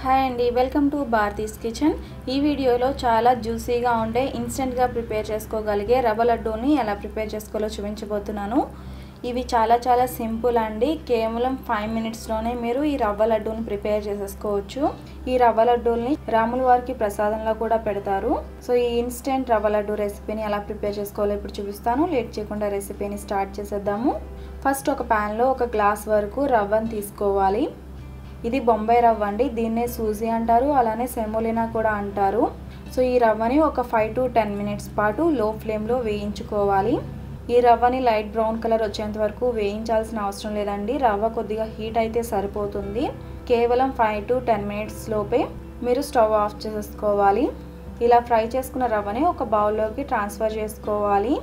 Hi అండి, welcome to Bharati's kitchen. ఈ వీడియోలో చాలా జ్యూసీగా ఉండే ఇన్స్టెంట్గా ప్రిపేర్ చేసుకోగలిగే రవ్వ లడ్డూని ఎలా ప్రిపేర్ చేసుకోవాలో చూపించబోతున్నాను. ఇవి చాలా సింపుల్ అండి. కేవలం 5 మినిట్స్లోనే మీరు ఈ రవ్వ లడ్డూని ప్రిపేర్ చేసేసుకోవచ్చు. ఈ రవ్వ లడ్డూల్ని రాముల వారికి ప్రసాదంలో కూడా పెడతారు. సో ఈ ఇన్స్టెంట్ రవ్వ లడ్డూ రెసిపీని ఎలా ప్రిపేర్ చేసుకోవాలో ఇప్పుడు చూపిస్తాను. లేట్ చేయకుండా రెసిపీని స్టార్ట్ చేసేద్దాము. ఫస్ట్ ఒక ప్యాన్లో 1 గ్లాస్ వరకు రవ్వని తీసుకోవాలి. ఇది బొంబాయి రవ్వ అండి. దీన్నే సూజీ అంటారు, అలానే సెమోలినా కూడా అంటారు. సో ఈ రవ్వని ఒక 5 to 10 మినిట్స్ పాటు లో ఫ్లేమ్లో వేయించుకోవాలి. ఈ రవ్వని లైట్ బ్రౌన్ కలర్ వచ్చేంత వరకు వేయించాల్సిన అవసరం లేదండి. రవ్వ కొద్దిగా హీట్ అయితే సరిపోతుంది. కేవలం 5 to 10 మినిట్స్ లోపే మీరు స్టవ్ ఆఫ్ చేసుకోవాలి. ఇలా ఫ్రై చేసుకున్న రవ్వని ఒక బౌల్లోకి ట్రాన్స్ఫర్ చేసుకోవాలి.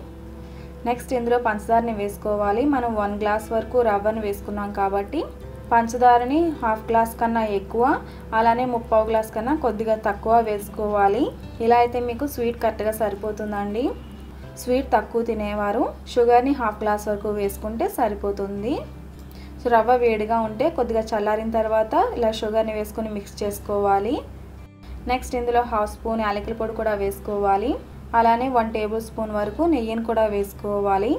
నెక్స్ట్ ఇందులో పంచదారని వేసుకోవాలి. మనం 1 గ్లాస్ వరకు రవ్వని వేసుకున్నాం కాబట్టి పంచదారని 1/2 గ్లాస్ కన్నా ఎక్కువ, అలానే 3/4 గ్లాస్ కన్నా కొద్దిగా తక్కువ వేసుకోవాలి. ఇలా అయితే మీకు స్వీట్ కరెక్ట్గా సరిపోతుందండి. స్వీట్ తక్కువ తినేవారు షుగర్ని 1/2 గ్లాస్ వరకు వేసుకుంటే సరిపోతుంది. సో రవ్వ వేడిగా ఉంటే కొద్దిగా చల్లారిన తర్వాత ఇలా షుగర్ని వేసుకొని మిక్స్ చేసుకోవాలి. నెక్స్ట్ ఇందులో 1/2 స్పూన్ యాలకుల పొడి కూడా వేసుకోవాలి. అలానే 1 టేబుల్ స్పూన్ వరకు నెయ్యిని కూడా వేసుకోవాలి.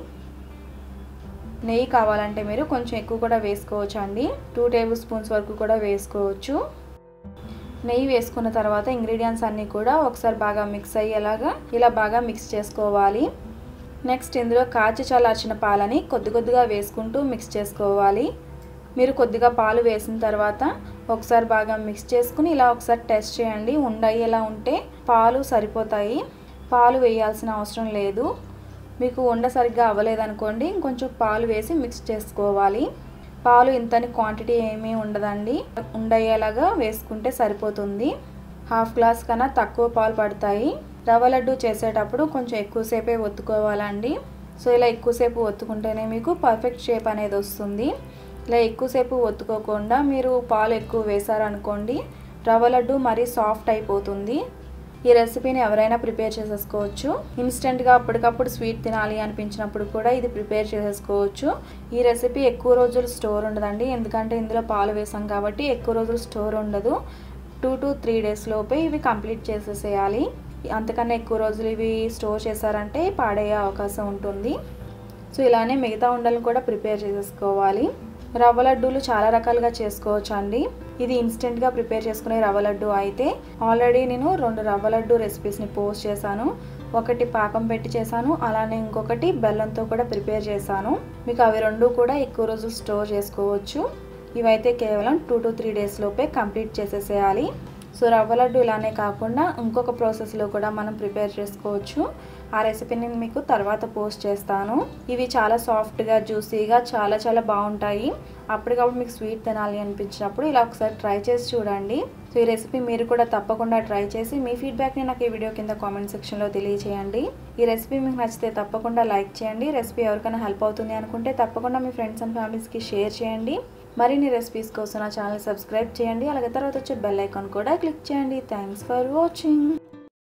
నెయ్యి కావాలంటే మీరు కొంచెం ఎక్కువ కూడా వేసుకోవచ్చు అండి. 2 టేబుల్ స్పూన్స్ వరకు కూడా వేసుకోవచ్చు. నెయ్యి వేసుకున్న తర్వాత ఇంగ్రీడియంట్స్ అన్నీ కూడా ఒకసారి బాగా మిక్స్ అయ్యేలాగా ఇలా బాగా మిక్స్ చేసుకోవాలి. నెక్స్ట్ ఇందులో కాచి చల్లార్చిన పాలని కొద్దిగా వేసుకుంటూ మిక్స్ చేసుకోవాలి. మీరు కొద్దిగా పాలు వేసిన తర్వాత ఒకసారి బాగా మిక్స్ చేసుకుని ఇలా ఒకసారి టెస్ట్ చేయండి. ఉండయ్యేలా ఉంటే పాలు సరిపోతాయి, పాలు వేయాల్సిన అవసరం లేదు. మీకు ఉండ సరిగ్గా అవ్వలేదనుకోండి, ఇంకొంచెం పాలు వేసి మిక్స్ చేసుకోవాలి. పాలు ఇంతని క్వాంటిటీ ఏమీ ఉండదండి, ఉండయ్యేలాగా వేసుకుంటే సరిపోతుంది. 1/2 గ్లాస్ కన్నా తక్కువ పాలు పడతాయి. రవ్వ లడ్డు చేసేటప్పుడు కొంచెం ఎక్కువసేపే ఒత్తుకోవాలండి. సో ఇలా ఎక్కువసేపు ఒత్తుకుంటేనే మీకు పర్ఫెక్ట్ షేప్ అనేది వస్తుంది. ఇలా ఎక్కువసేపు ఒత్తుకోకుండా మీరు పాలు ఎక్కువ వేసారనుకోండి, రవ్వ లడ్డు మరీ సాఫ్ట్ అయిపోతుంది. ఈ రెసిపీని ఎవరైనా ప్రిపేర్ చేసేసుకోవచ్చు. ఇన్స్టెంట్గా అప్పటికప్పుడు స్వీట్ తినాలి అనిపించినప్పుడు కూడా ఇది ప్రిపేర్ చేసేసుకోవచ్చు. ఈ రెసిపీ ఎక్కువ రోజులు స్టోర్ ఉండదండి, ఎందుకంటే ఇందులో పాలు వేసాం కాబట్టి ఎక్కువ రోజులు స్టోర్ ఉండదు. 2 to 3 డేస్ లోపే ఇవి కంప్లీట్ చేసేసేయాలి. అంతకన్నా ఎక్కువ రోజులు ఇవి స్టోర్ చేశారంటే పాడయ్యే అవకాశం ఉంటుంది. సో ఇలానే మిగతా ఉండలను కూడా ప్రిపేర్ చేసేసుకోవాలి. రవ్వ లడ్డూలు చాలా రకాలుగా చేసుకోవచ్చు అండి. ఇది ఇన్స్టెంట్గా ప్రిపేర్ చేసుకునే రవ్వ లడ్డు అయితే ఆల్రెడీ నేను 2 రవ్వ లడ్డు రెసిపీస్ని పోస్ట్ చేశాను. ఒకటి పాకం పెట్టి చేశాను, అలానే ఇంకొకటి బెల్లంతో కూడా ప్రిపేర్ చేశాను. మీకు అవి 2 కూడా ఎక్కువ రోజులు స్టోర్ చేసుకోవచ్చు. ఇవైతే కేవలం 2 to 3 డేస్ లోపే కంప్లీట్ చేసేసేయాలి. సో రవ్వ లడ్డు ఇలానే కాకుండా ఇంకొక ప్రాసెస్లో కూడా మనం ప్రిపేర్ చేసుకోవచ్చు. ఆ రెసిపీని మీకు తర్వాత పోస్ట్ చేస్తాను. ఇవి చాలా సాఫ్ట్గా జ్యూసీగా చాలా బాగుంటాయి. అప్పటికప్పుడు మీకు స్వీట్ తినాలి అనిపించినప్పుడు ఇలా ఒకసారి ట్రై చేసి చూడండి. సో ఈ రెసిపీ మీరు కూడా తప్పకుండా ట్రై చేసి మీ ఫీడ్బ్యాక్ని నాకు ఈ వీడియో కింద కామెంట్ సెక్షన్లో తెలియజేయండి. ఈ రెసిపీ మీకు నచ్చితే తప్పకుండా లైక్ చేయండి. రెసిపీ ఎవరికైనా హెల్ప్ అవుతుంది అనుకుంటే తప్పకుండా మీ ఫ్రెండ్స్ అండ్ ఫ్యామిలీస్కి షేర్ చేయండి. మరిన్ని రెసిపీస్ కోసం నా ఛానల్ సబ్స్క్రైబ్ చేయండి. అలాగే తర్వాత వచ్చే బెల్ ఐకాన్ కూడా క్లిక్ చేయండి. Thanks for watching.